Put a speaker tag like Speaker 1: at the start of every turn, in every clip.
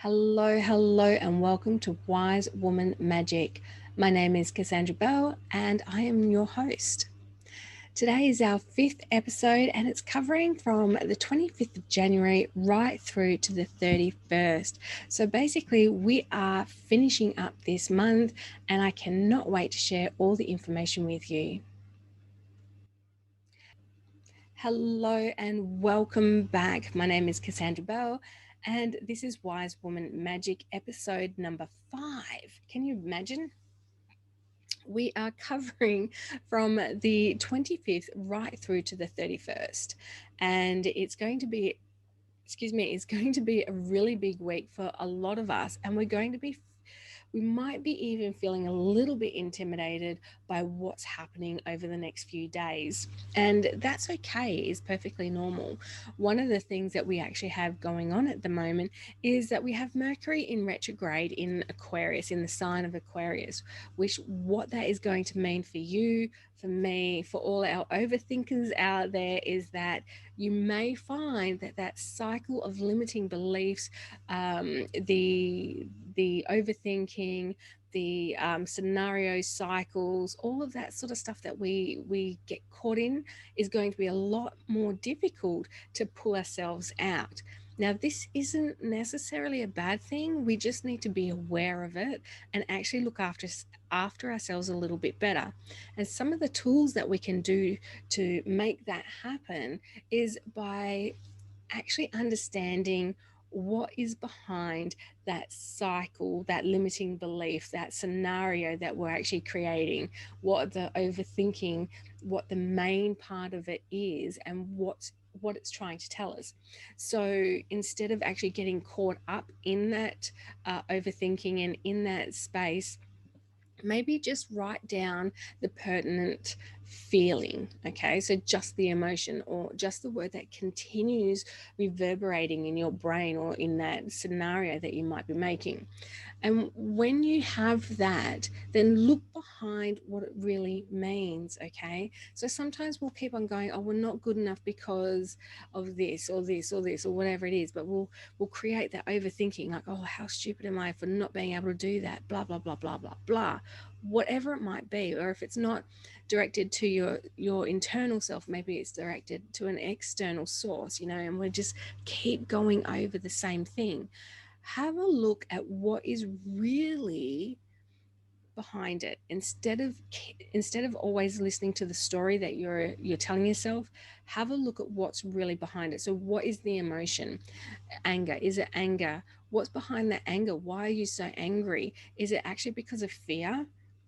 Speaker 1: Hello, hello, and welcome to Wise Woman Magic. My name is Cassandra Bell, and I am your host. Today is our fifth episode, and it's covering from the 25th of January right through to the 31st. So basically, we are finishing up this month, and I cannot wait to share all the information with you. Hello and welcome back. My name is Cassandra Bell, and this is Wise Woman Magic episode number 5. Can you imagine? We are covering from the 25th right through to the 31st, and it's going to be it's going to be a really big week for a lot of us, and we might be even feeling a little bit intimidated by what's happening over the next few days. And that's okay, is perfectly normal. One of the things that we actually have going on at the moment is that we have Mercury in retrograde in Aquarius, in the sign of Aquarius, which what that is going to mean for you, for me, for all our overthinkers out there is that you may find that that cycle of limiting beliefs, the overthinking, the scenario cycles, all of that sort of stuff that we get caught in is going to be a lot more difficult to pull ourselves out. Now, this isn't necessarily a bad thing. We just need to be aware of it and actually look after ourselves a little bit better. And some of the tools that we can do to make that happen is by actually understanding what is behind that cycle, that limiting belief, that scenario that we're actually creating, what the overthinking, what the main part of it is, and what it's trying to tell us. So instead of actually getting caught up in that overthinking and in that space, maybe just write down the pertinent feeling. Okay, so just the emotion or just the word that continues reverberating in your brain or in that scenario that you might be making. And when you have that, then look behind what it really means. Okay, so sometimes we'll keep on going, oh, we're not good enough because of this or this or this or whatever it is, but we'll create that overthinking, like, oh, how stupid am I for not being able to do that, blah blah blah blah blah blah, whatever it might be. Or if it's not directed to your internal self, maybe it's directed to an external source, and we just keep going over the same thing. Have a look at what is really behind it. Instead of always listening to the story that you're telling yourself, have a look at what's really behind it. So what is the emotion? Anger. Is it anger? What's behind that anger? Why are you so angry? Is it actually because of fear?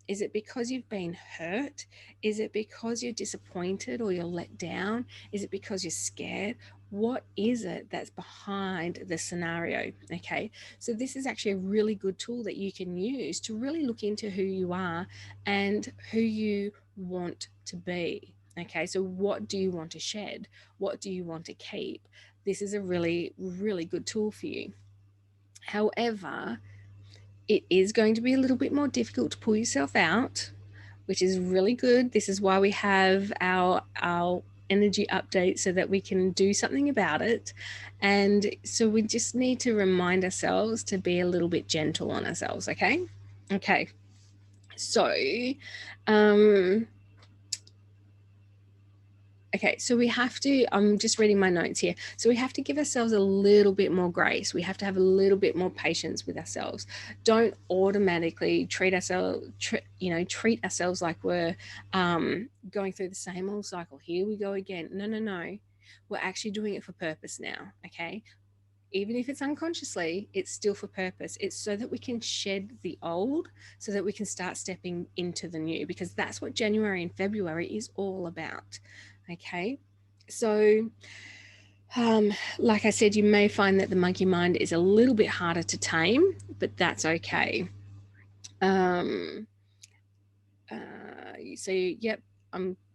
Speaker 1: Is it because you've been hurt? Is it because you're disappointed or you're let down? Is it because you're scared? What is it that's behind the scenario? Okay, so this is actually a really good tool that you can use to really look into who you are and who you want to be. Okay, so what do you want to shed? What do you want to keep? This is a really, really good tool for you. However, it is going to be a little bit more difficult to pull yourself out, which is really good. This is why we have our energy update, so that we can do something about it. And so we just need to remind ourselves to be a little bit gentle on ourselves. Okay, so um okay, so we have to, I'm just reading my notes here. So we have to give ourselves a little bit more grace. We have to have a little bit more patience with ourselves. Don't automatically treat ourselves like we're going through the same old cycle. Here we go again. No, no, no. We're actually doing it for purpose now. Okay. Even if it's unconsciously, it's still for purpose. It's so that we can shed the old, so that we can start stepping into the new, because that's what January and February is all about. Okay, so like I said, you may find that the monkey mind is a little bit harder to tame, but that's okay. Um, so, yep,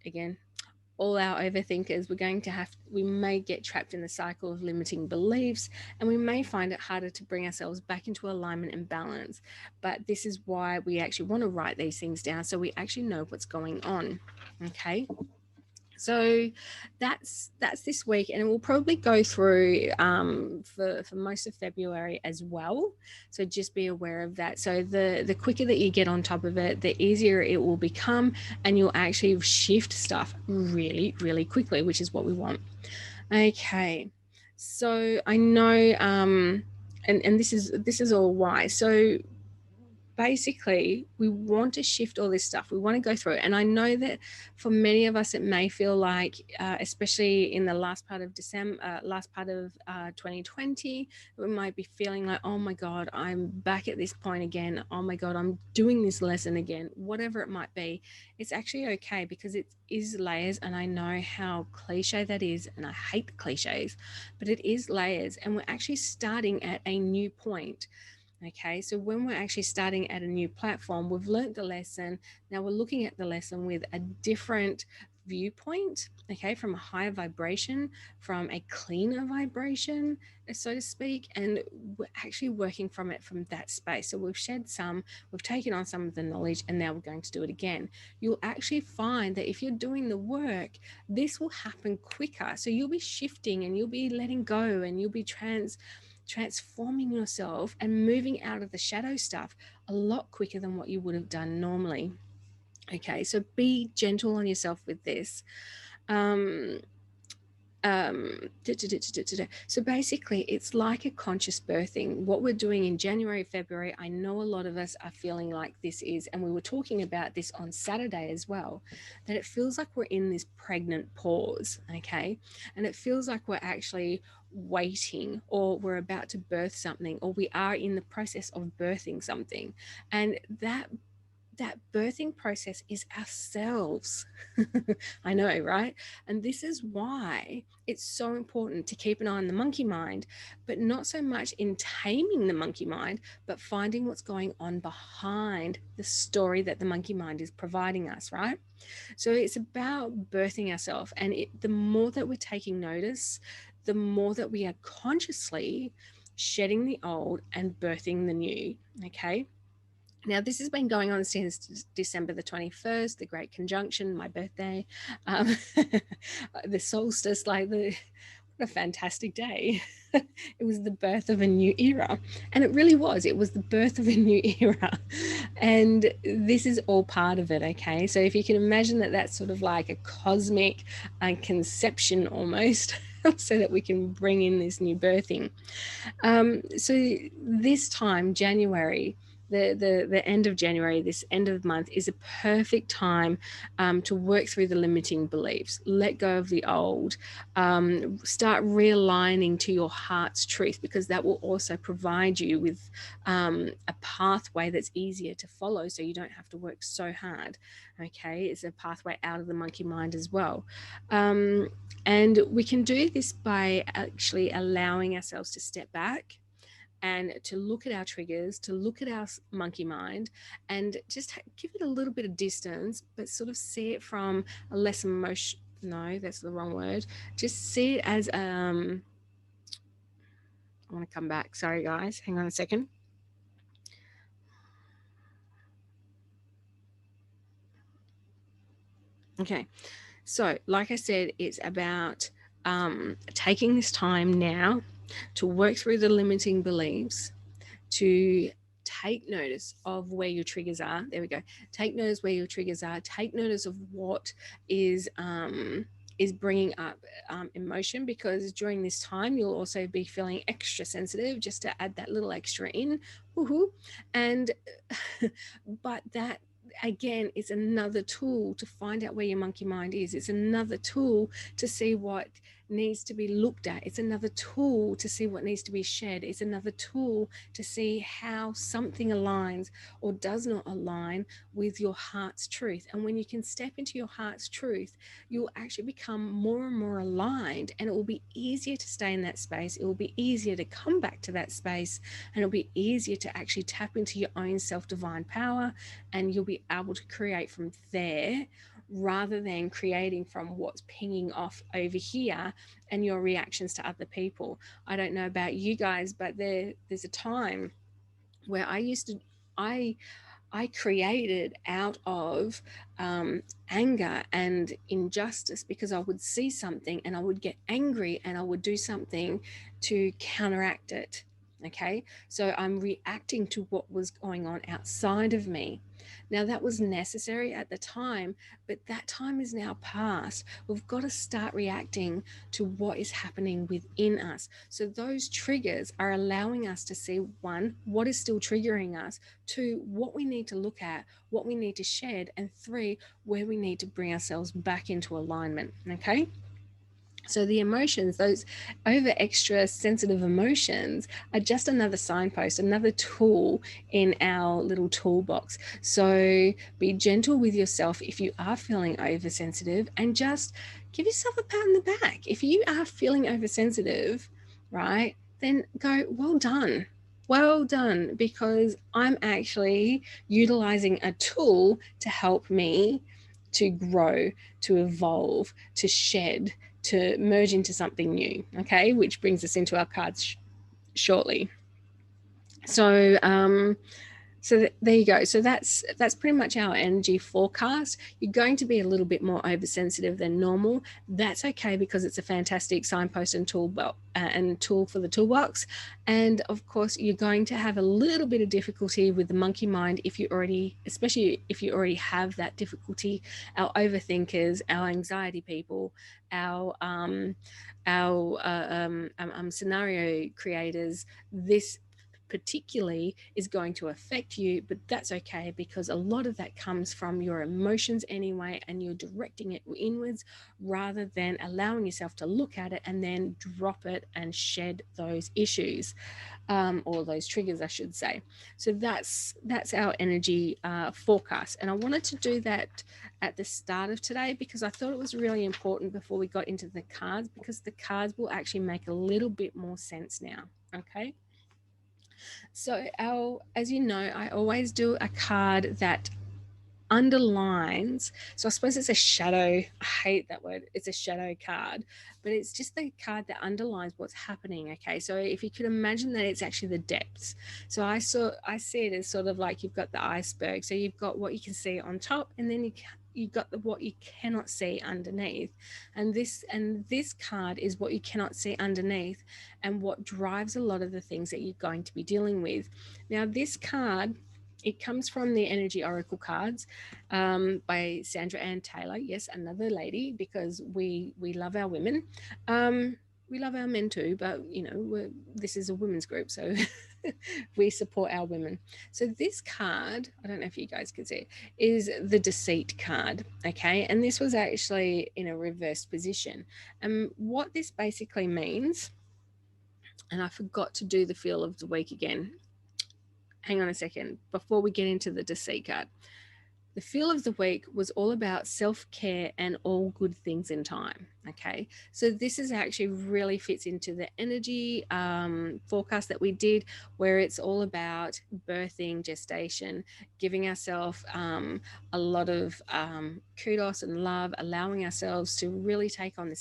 Speaker 1: again, all our overthinkers, we may get trapped in the cycle of limiting beliefs, and we may find it harder to bring ourselves back into alignment and balance. But this is why we actually want to write these things down, so we actually know what's going on. Okay, So that's this week, and it will probably go through for most of February as well. So just be aware of that. So the quicker that you get on top of it, the easier it will become, and you'll actually shift stuff really, really quickly, which is what we want. Okay, so I know, and this is all why. So basically we want to shift all this stuff, we want to go through it. And I know that for many of us it may feel like especially in the last part of December, last part of 2020, we might be feeling like, oh my god, I'm back at this point again, oh my god, I'm doing this lesson again, whatever it might be. It's actually okay, because it is layers, and I know how cliche that is, and I hate the cliches, but it is layers, and we're actually starting at a new point. Okay, so when we're actually starting at a new platform, we've learnt the lesson. Now we're looking at the lesson with a different viewpoint, okay, from a higher vibration, from a cleaner vibration, so to speak, and we're actually working from it from that space. So we've shed some, we've taken on some of the knowledge, and now we're going to do it again. You'll actually find that if you're doing the work, this will happen quicker. So you'll be shifting, and you'll be letting go, and you'll be transforming yourself and moving out of the shadow stuff a lot quicker than what you would have done normally. Okay, so be gentle on yourself with this. Um, so basically, it's like a conscious birthing. What we're doing in January, February, I know a lot of us are feeling like this is, and we were talking about this on Saturday as well, that it feels like we're in this pregnant pause, okay? And it feels like we're actually waiting, or we're about to birth something, or we are in the process of birthing something. And that birthing process is ourselves. I know, right? And this is why it's so important to keep an eye on the monkey mind, but not so much in taming the monkey mind, but finding what's going on behind the story that the monkey mind is providing us, right? So it's about birthing ourselves. And the more that we're taking notice, the more that we are consciously shedding the old and birthing the new, okay? Now, this has been going on since December the 21st, the Great Conjunction, my birthday, the solstice, like what a fantastic day. It was the birth of a new era. And it really was. It was the birth of a new era. And this is all part of it, okay? So if you can imagine that that's sort of like a cosmic conception almost, so that we can bring in this new birthing. So this time, January, the end of January, this end of the month, is a perfect time to work through the limiting beliefs, let go of the old, start realigning to your heart's truth, because that will also provide you with a pathway that's easier to follow, so you don't have to work so hard. Okay, it's a pathway out of the monkey mind as well. And we can do this by actually allowing ourselves to step back and to look at our triggers, to look at our monkey mind, and just give it a little bit of distance, but sort of see it from a less emotion. No, that's the wrong word. Just see it as I want to come back. Sorry, guys. Hang on a second. Okay. So, like I said, it's about taking this time now to work through the limiting beliefs, to take notice of where your triggers are. There we go. Take notice where your triggers are. Take notice of what is bringing up emotion, because during this time you'll also be feeling extra sensitive, just to add that little extra in. Woohoo. And but that again is another tool to find out where your monkey mind is. It's another tool to see what needs to be looked at. It's another tool to see what needs to be shed. It's another tool to see how something aligns or does not align with your heart's truth. And when you can step into your heart's truth, you'll actually become more and more aligned, and it will be easier to stay in that space. It will be easier to come back to that space, and it'll be easier to actually tap into your own self-divine power, and you'll be able to create from there, rather than creating from what's pinging off over here and your reactions to other people. I don't know about you guys, but there's a time where I used to, I I created out of anger and injustice, because I would see something and I would get angry and I would do something to counteract it. Okay, so I'm reacting to what was going on outside of me. Now, that was necessary at the time, but that time is now past. We've got to start reacting to what is happening within us. So, those triggers are allowing us to see, one, what is still triggering us, two, what we need to look at, what we need to shed, and three, where we need to bring ourselves back into alignment. Okay. So the emotions, those over extra sensitive emotions, are just another signpost, another tool in our little toolbox. So be gentle with yourself if you are feeling oversensitive, and just give yourself a pat on the back. If you are feeling oversensitive, right, then go, well done. Well done, because I'm actually utilizing a tool to help me to grow, to evolve, to shed, to merge into something new. Okay, which brings us into our cards shortly. So there you go. So that's pretty much our energy forecast. You're going to be a little bit more oversensitive than normal. That's okay, because it's a fantastic signpost and tool for the toolbox. And of course, you're going to have a little bit of difficulty with the monkey mind especially if you already have that difficulty. Our overthinkers, our anxiety people, our scenario creators, this particularly is going to affect you, but that's okay, because a lot of that comes from your emotions anyway, and you're directing it inwards rather than allowing yourself to look at it and then drop it and shed those issues, or those triggers, I should say. So that's our energy forecast, and I wanted to do that at the start of today because I thought it was really important before we got into the cards, because the cards will actually make a little bit more sense now. Okay. So, as you know, I always do a card that underlines. So, I suppose it's a shadow. I hate that word. It's a shadow card, but it's just the card that underlines what's happening. Okay. So, if you could imagine that it's actually the depths. So, I see it as sort of like you've got the iceberg. So, you've got what you can see on top, and then you've got what you cannot see underneath, and this card is what you cannot see underneath, and what drives a lot of the things that you're going to be dealing with. Now, this card, it comes from the Energy Oracle cards, by Sandra Ann Taylor. Yes, another lady, because we love our women. We love our men too, but this is a women's group, so we support our women. So this card, I don't know if you guys can see it, is the Deceit card. Okay, and this was actually in a reversed position. And what this basically means, and I forgot to do the feel of the week again. Hang on a second before we get into the Deceit card. The feel of the week was all about self-care and all good things in time. Okay, so this is actually really fits into the energy forecast that we did, where it's all about birthing, gestation, giving ourselves a lot of kudos and love, allowing ourselves to really take on the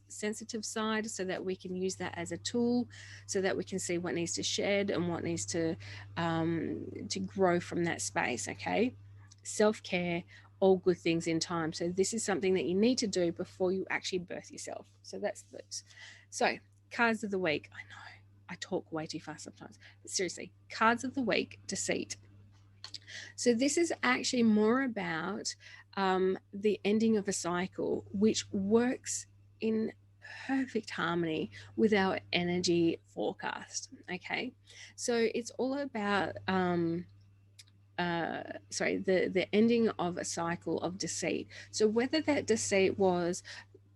Speaker 1: sensitive side, so that we can use that as a tool, so that we can see what needs to shed and what needs to grow from that space. Okay, self-care, all good things in time. So this is something that you need to do before you actually birth yourself. So that's those. So cards of the week. I know I talk way too fast sometimes, but seriously, cards of the week, Deceit. So this is actually more about the ending of a cycle, which works in perfect harmony with our energy forecast. Okay, so it's all about the ending of a cycle of deceit. So whether that deceit was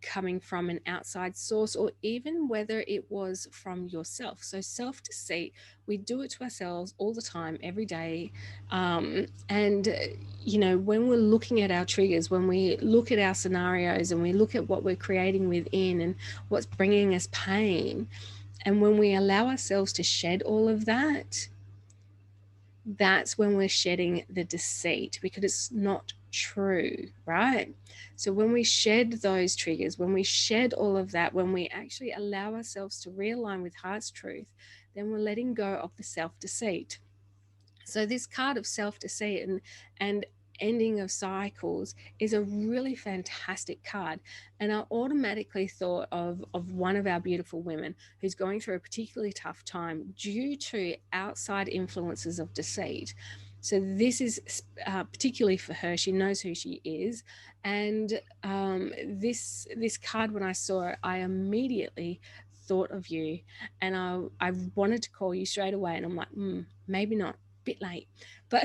Speaker 1: coming from an outside source, or even whether it was from yourself. So self-deceit, we do it to ourselves all the time, every day. And when we're looking at our triggers, when we look at our scenarios, and we look at what we're creating within and what's bringing us pain, and when we allow ourselves to shed all of that, that's when we're shedding the deceit, because it's not true, right? So when we shed those triggers, when we shed all of that, when we actually allow ourselves to realign with heart's truth, then we're letting go of the self-deceit. So this card of self-deceit and ending of cycles is a really fantastic card. And I automatically thought of one of our beautiful women who's going through a particularly tough time due to outside influences of deceit. So this is particularly for her. She knows who she is, and this card, when I saw it, I immediately thought of you, and I wanted to call you straight away. And I'm like, maybe not, bit late, but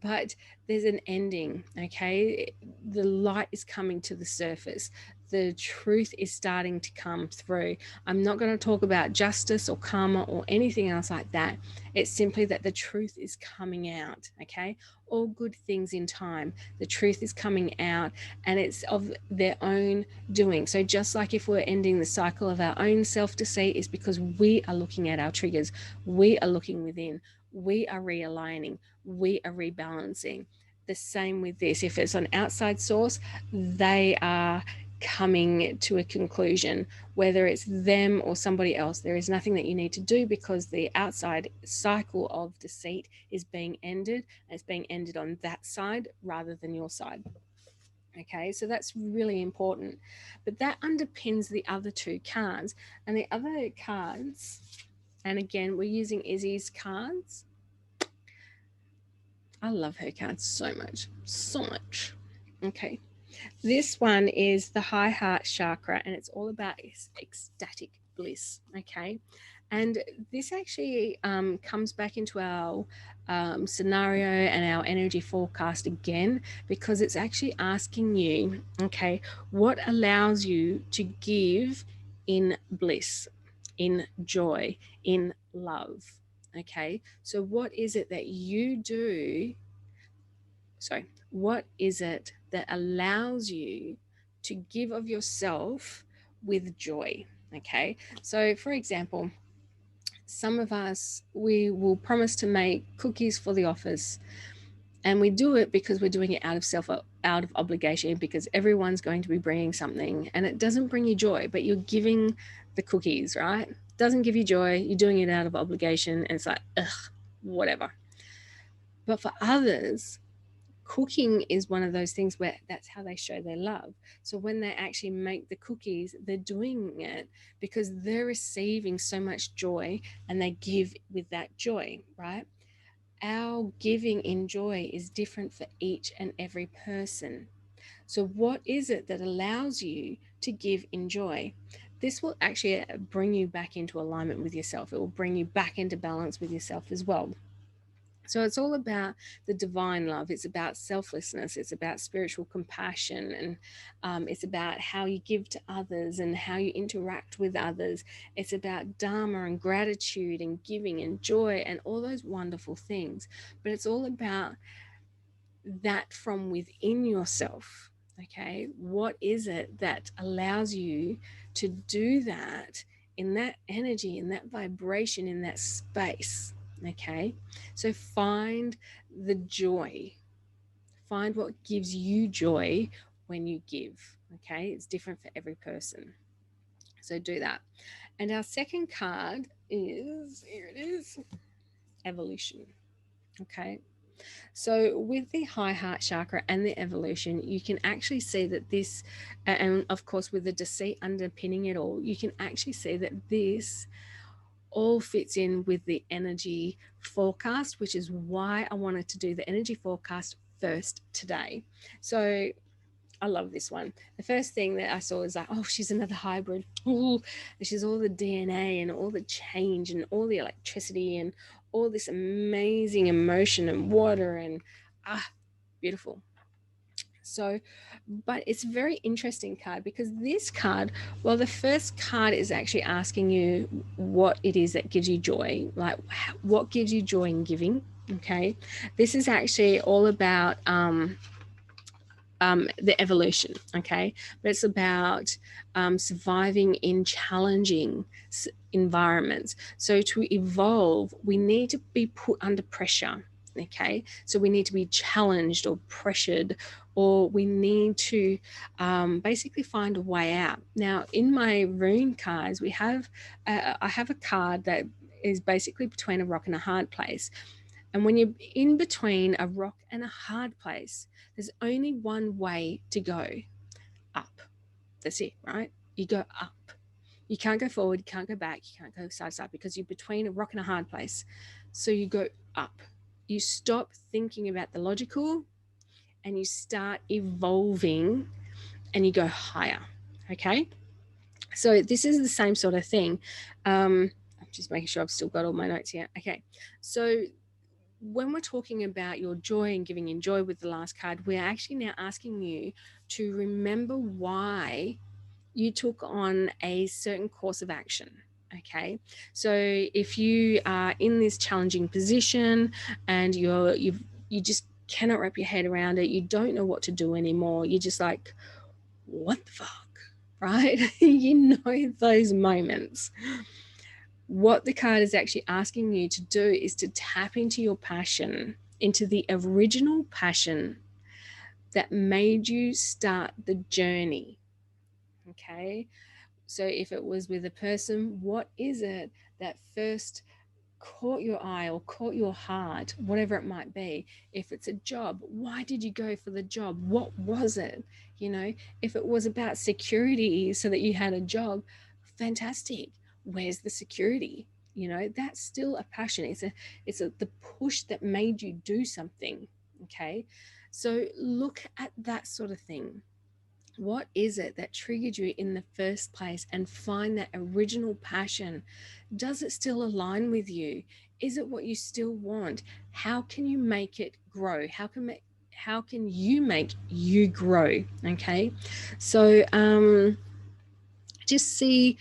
Speaker 1: but there's an ending. Okay, the light is coming to the surface, the truth is starting to come through. I'm not going to talk about justice or karma or anything else like that. It's simply that the truth is coming out. Okay, all good things in time, the truth is coming out, and it's of their own doing. So just like if we're ending the cycle of our own self-deceit, is because we are looking at our triggers, we are looking within, we are realigning, we are rebalancing. The same with this. If it's an outside source, they are coming to a conclusion, whether it's them or somebody else. There is nothing that you need to do, because the outside cycle of deceit is being ended, and it's being ended on that side rather than your side. Okay, so that's really important. But that underpins the other two cards. And the other cards, and again, we're using Izzy's cards. I love her cards so much, so much. Okay, this one is the high heart chakra, and it's all about ecstatic bliss. Okay, and this actually comes back into our scenario and our energy forecast again, because it's actually asking you, okay, what allows you to give in bliss, in joy, in love? Okay, so what is it that you do? Sorry, what is it that allows you to give of yourself with joy? Okay, so for example, some of us, we will promise to make cookies for the office, and we do it because we're doing it out of obligation, because everyone's going to be bringing something, and it doesn't bring you joy, but you're giving the cookies, right? Doesn't give you joy, you're doing it out of obligation, and it's like, ugh, whatever. But for others, cooking is one of those things where that's how they show their love. So when they actually make the cookies, they're doing it because they're receiving so much joy, and they give with that joy, right? Our giving in joy is different for each and every person. So what is it that allows you to give in joy? This will actually bring you back into alignment with yourself. It will bring you back into balance with yourself as well. So it's all about the divine love. It's about selflessness. It's about spiritual compassion, and it's about how you give to others and how you interact with others. It's about dharma and gratitude and giving and joy and all those wonderful things. But it's all about that from within yourself. Okay, what is it that allows you to do that, in that energy, in that vibration, in that space? Okay, so find the joy, find what gives you joy when you give. Okay, it's different for every person, so do that. And our second card is, here it is, evolution. Okay, so with the high heart chakra and the evolution, you can actually see that this, and of course with the deceit underpinning it all, you can actually see that this all fits in with the energy forecast, which is why I wanted to do the energy forecast first today. So I love this one. The first thing that I saw was like, oh, she's another hybrid. Ooh, she's all the DNA and all the change and all the electricity and all this amazing emotion and water and beautiful. So, but it's a very interesting card, because this card, well, the first card is actually asking you what it is that gives you joy, like what gives you joy in giving. Okay, this is actually all about the evolution, okay? But it's about surviving in challenging environments. So to evolve, we need to be put under pressure, okay? So we need to be challenged or pressured, or we need to basically find a way out. Now, in my rune cards, I have a card that is basically between a rock and a hard place. And when you're in between a rock and a hard place, there's only one way to go: up. That's it, right? You go up. You can't go forward, you can't go back, you can't go side to side because you're between a rock and a hard place. So you go up. You stop thinking about the logical and you start evolving and you go higher. Okay? So this is the same sort of thing. I'm just making sure I've still got all my notes here. Okay. So when we're talking about your joy and giving in joy with the last card, we're actually now asking you to remember why you took on a certain course of action. Okay, so if you are in this challenging position and you just cannot wrap your head around it, you don't know what to do anymore, you're just like, what the fuck, right? You know those moments. What the card is actually asking you to do is to tap into your passion, into the original passion that made you start the journey. Okay, so if it was with a person, what is it that first caught your eye or caught your heart, whatever it might be? If it's a job, why did you go for the job? What was it? You know, if it was about security so that you had a job, fantastic. Where's the security? You know, that's still a passion. It's the push that made you do something. Okay. So look at that sort of thing. What is it that triggered you in the first place, and find that original passion? Does it still align with you? Is it what you still want? How can you make it grow? How can you make you grow? Okay, so just see,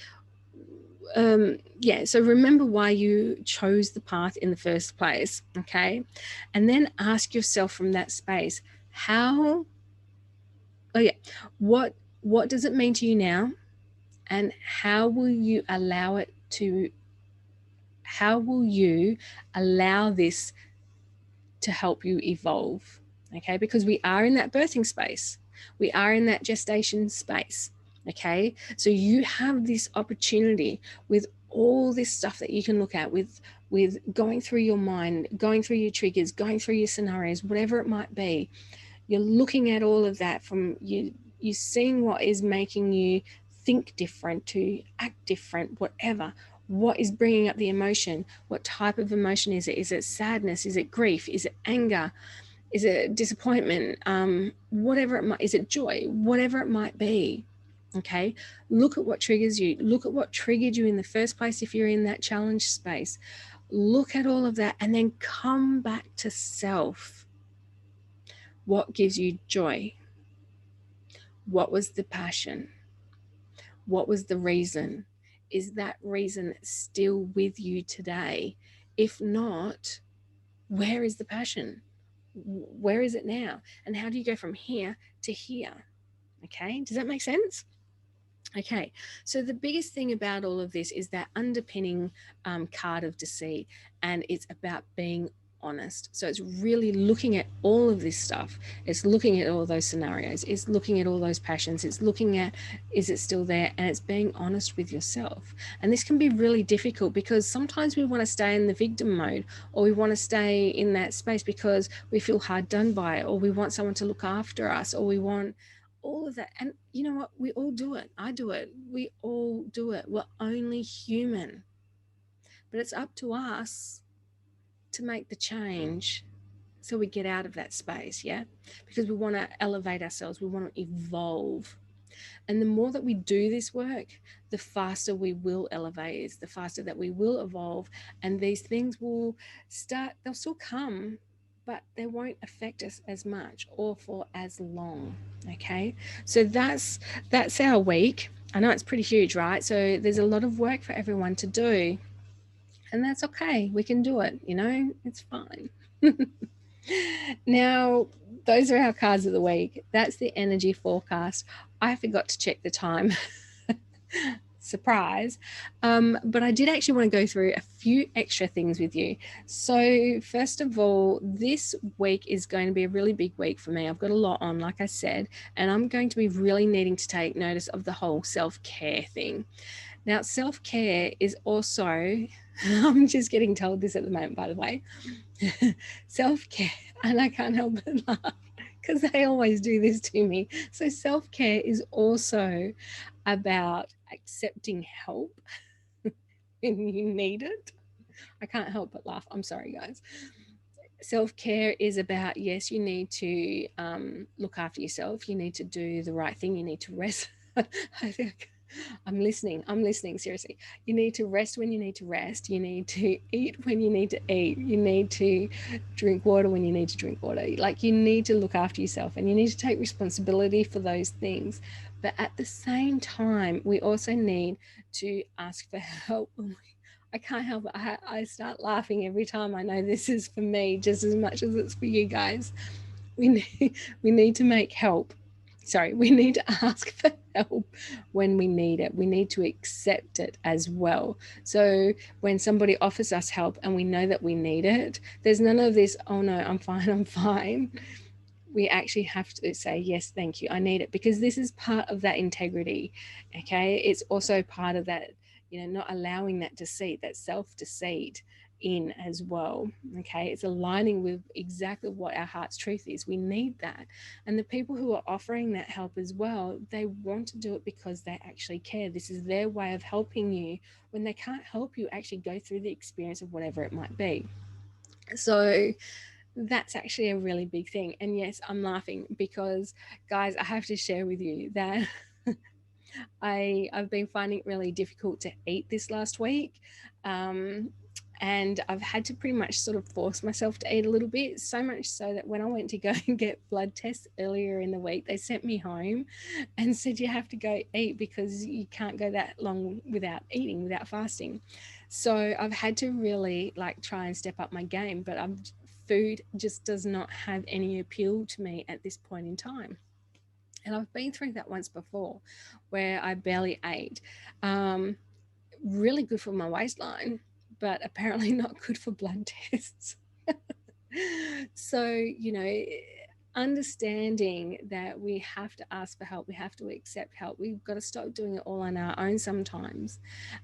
Speaker 1: yeah, so remember why you chose the path in the first place. Okay, and then ask yourself from that space, how, oh yeah, what does it mean to you now? And how will you allow this to help you evolve? Okay, because we are in that birthing space, we are in that gestation space. Okay, so you have this opportunity with all this stuff that you can look at, with going through your mind, going through your triggers, going through your scenarios, whatever it might be. You're looking at all of that, from you seeing what is making you think different, to act different, whatever. What is bringing up the emotion? What type of emotion is it? Is it sadness? Is it grief? Is it anger? Is it disappointment? Whatever it might, is it joy? Whatever it might be. Okay, look at what triggers you. Look at what triggered you in the first place if you're in that challenge space. Look at all of that and then come back to self. What gives you joy? What was the passion? What was the reason? Is that reason still with you today? If not, where is the passion? Where is it now? And how do you go from here to here? Okay, does that make sense? Okay, so the biggest thing about all of this is that underpinning card of deceit, and it's about being honest. So it's really looking at all of this stuff. It's looking at all those scenarios. It's looking at all those passions. It's looking at, is it still there? And it's being honest with yourself. And this can be really difficult because sometimes we want to stay in the victim mode, or we want to stay in that space because we feel hard done by, or we want someone to look after us, or we want all of that. And you know what? We all do it. I do it. We all do it. We're only human. But it's up to us to make the change so we get out of that space, yeah? Because we want to elevate ourselves, we want to evolve. And the more that we do this work, the faster we will elevate, the faster that we will evolve, and these things will start, they'll still come, but they won't affect us as much or for as long. Okay, so that's our week. I know it's pretty huge, right? So there's a lot of work for everyone to do, and that's okay. We can do it, you know, it's fine. Now, those are our cards of the week. That's the energy forecast. I forgot to check the time. Surprise. But I did actually want to go through a few extra things with you. So first of all, this week is going to be a really big week for me. I've got a lot on, like I said, and I'm going to be really needing to take notice of the whole self-care thing. Now, self-care is also I'm just getting told this at the moment, by the way. Self-care, and I can't help but laugh because they always do this to me. So self-care is also about accepting help when you need it. I can't help but laugh. I'm sorry, guys. Self-care is about, yes, you need to look after yourself. You need to do the right thing. You need to rest. I'm listening seriously. You need to rest when you need to rest. You need to eat when you need to eat. You need to drink water when you need to drink water. Like, you need to look after yourself, and you need to take responsibility for those things. But at the same time, we also need to ask for help. I can't help it. I start laughing every time I know this is for me just as much as it's for you guys. We need, we need to make help. Sorry, we need to ask for help when we need it. We need to accept it as well. So when somebody offers us help and we know that we need it, there's none of this, oh no, I'm fine, I'm fine. We actually have to say, yes, thank you, I need it, because this is part of that integrity. Okay, it's also part of that, not allowing that deceit, that self-deceit in as well. Okay, it's aligning with exactly what our heart's truth is. We need that. And the people who are offering that help as well, they want to do it because they actually care. This is their way of helping you when they can't help you actually go through the experience of whatever it might be. So that's actually a really big thing. And yes, I'm laughing because, guys, I have to share with you that I've been finding it really difficult to eat this last week. And I've had to pretty much sort of force myself to eat a little bit, so much so that when I went to go and get blood tests earlier in the week, they sent me home and said, you have to go eat because you can't go that long without eating, without fasting. So I've had to really try and step up my game, but food just does not have any appeal to me at this point in time. And I've been through that once before where I barely ate. Really good for my waistline, but apparently not good for blood tests. So, understanding that we have to ask for help, we have to accept help. We've got to stop doing it all on our own sometimes.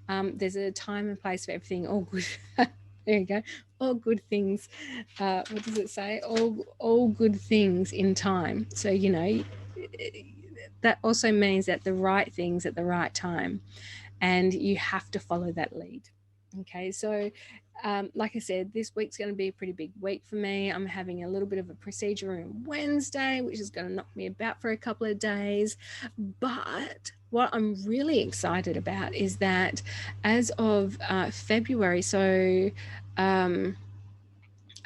Speaker 1: There's a time and place for everything. All good. There you go. All good things. What does it say? All good things in time. So, that also means that the right things at the right time, and you have to follow that lead. Okay, so like I said, this week's going to be a pretty big week for me. I'm having a little bit of a procedure on Wednesday, which is going to knock me about for a couple of days. But what I'm really excited about is that as of February, so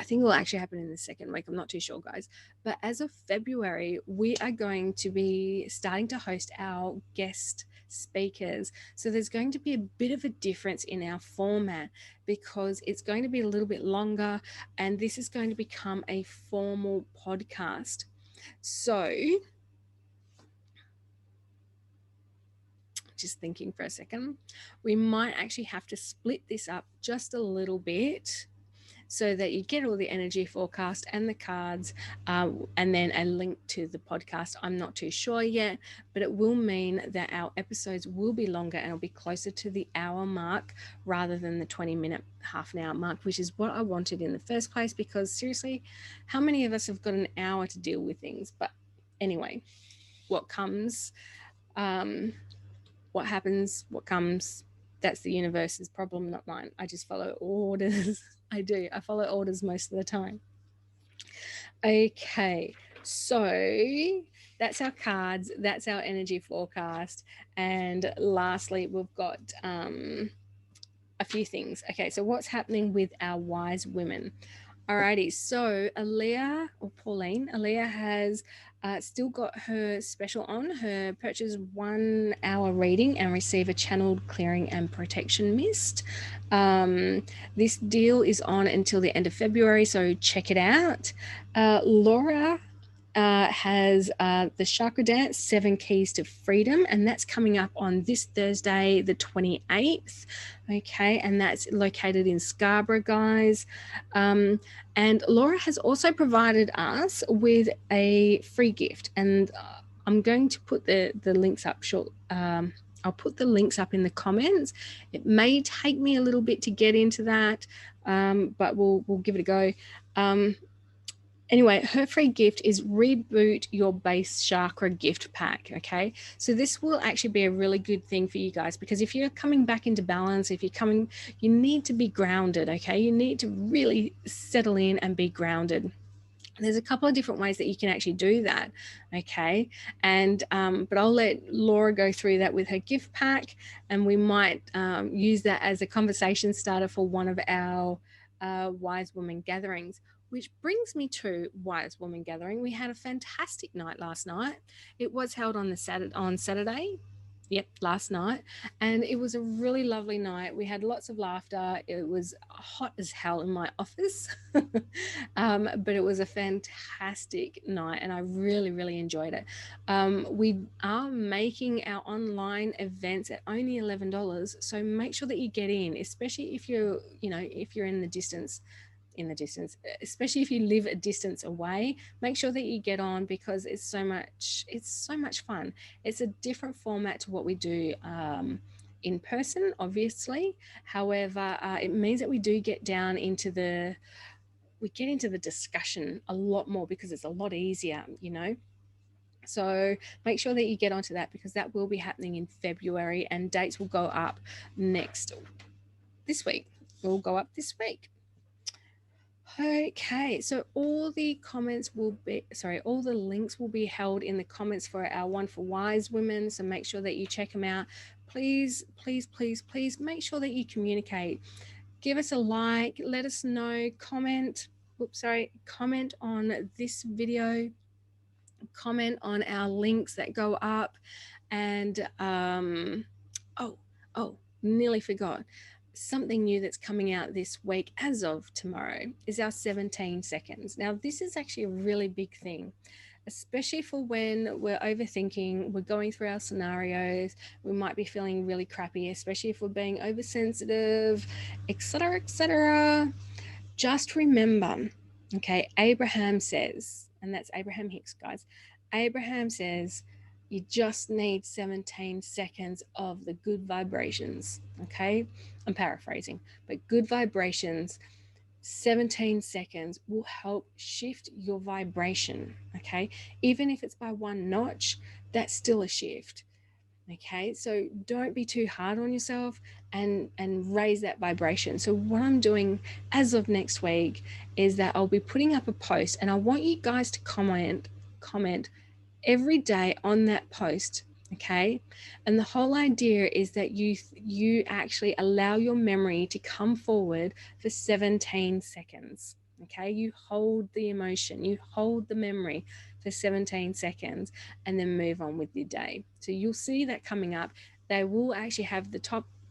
Speaker 1: I think it will actually happen in the second week. I'm not too sure, guys. But as of February, we are going to be starting to host our guest speakers. So there's going to be a bit of a difference in our format because it's going to be a little bit longer, and this is going to become a formal podcast. So just thinking for a second, we might actually have to split this up just a little bit so that you get all the energy forecast and the cards, and then a link to the podcast. I'm not too sure yet, but it will mean that our episodes will be longer and it'll be closer to the hour mark rather than the 20-minute, half an hour mark, which is what I wanted in the first place, because seriously, how many of us have got an hour to deal with things? But anyway, what comes, what happens, what comes, that's the universe's problem, not mine. I just follow orders. I do. I follow orders most of the time. Okay, so that's our cards. That's our energy forecast. And lastly, we've got a few things. Okay, so what's happening with our wise women? Alrighty, so Aaliyah has still got her special on. Her purchase 1 hour reading and receive a channeled clearing and protection mist. This deal is on until the end of February, so check it out. Laura has the Chakra Dance, 7 Keys to Freedom, and that's coming up on this Thursday, the 28th. Okay, and that's located in Scarborough, guys. And Laura has also provided us with a free gift, and I'm going to put the links up short I'll put the links up in the comments. It may take me a little bit to get into that, but we'll give it a go. Anyway, her free gift is Reboot Your Base Chakra Gift Pack. Okay, so this will actually be a really good thing for you guys, because if you're coming back into balance, if you're coming, you need to be grounded. Okay, you need to really settle in and be grounded. There's a couple of different ways that you can actually do that. Okay, and but I'll let Laura go through that with her gift pack, and we might use that as a conversation starter for one of our Wise Woman gatherings. Which brings me to Wise Woman Gathering. We had a fantastic night last night. It was held on Saturday. Yep, last night. And it was a really lovely night. We had lots of laughter. It was hot as hell in my office. But it was a fantastic night and I really, really enjoyed it. We are making our online events at only $11. So make sure that you get in, especially if if you're in the distance, especially if you live a distance away. Make sure that you get on, because it's so much fun. It's a different format to what we do in person, obviously. However, it means that we do get down into the discussion a lot more, because it's a lot easier. So make sure that you get onto that, because that will be happening in February, and dates will go up this week. Will go up this week. Okay, so all the links will be held in the comments for our one for Wise Women. So make sure that you check them out. Please, please, please, please make sure that you communicate. Give us a like, let us know, comment on this video, comment on our links that go up, and nearly forgot. Something new that's coming out this week as of tomorrow is our 17 seconds. Now, this is actually a really big thing, especially for when we're overthinking, we're going through our scenarios, we might be feeling really crappy, especially if we're being oversensitive, etc., etc. Just remember, okay, Abraham says, and that's Abraham Hicks, guys. Abraham says, you just need 17 seconds of the good vibrations. Okay, I'm paraphrasing, but good vibrations, 17 seconds will help shift your vibration. Okay, even if it's by one notch, that's still a shift. Okay, so don't be too hard on yourself, and raise that vibration. So what I'm doing as of next week is that I'll be putting up a post, and I want you guys to comment every day on that post. Okay, and the whole idea is that you actually allow your memory to come forward for 17 seconds. Okay, you hold the emotion, you hold the memory for 17 seconds, and then move on with your day. So you'll see that coming up. They will actually have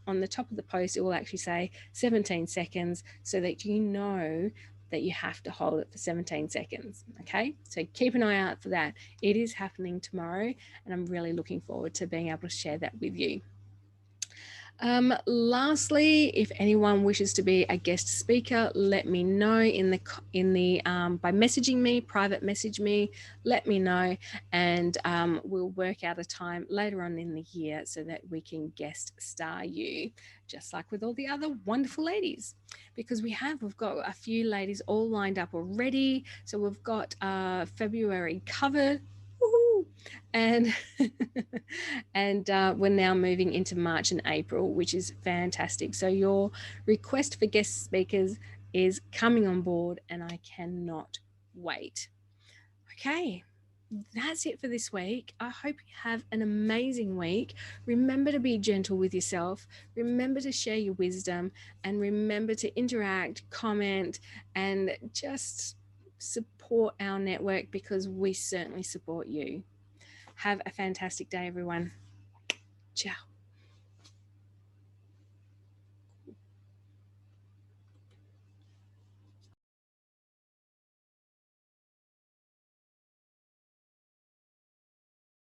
Speaker 1: on the top of the post, it will actually say 17 seconds, so that you know that you have to hold it for 17 seconds. Okay, so keep an eye out for that. It is happening tomorrow, and I'm really looking forward to being able to share that with you. Lastly, if anyone wishes to be a guest speaker, let me know by messaging me, private message me, let me know, and we'll work out a time later on in the year so that we can guest star you, just like with all the other wonderful ladies, because we've got a few ladies all lined up already. So we've got February covered. Woohoo! And and we're now moving into March and April, which is fantastic. So your request for guest speakers is coming on board, and I cannot wait. Okay, that's it for this week. I hope you have an amazing week. Remember to be gentle with yourself. Remember to share your wisdom, and remember to interact, comment, and just support our network, because we certainly support you. Have a fantastic day, everyone. Ciao.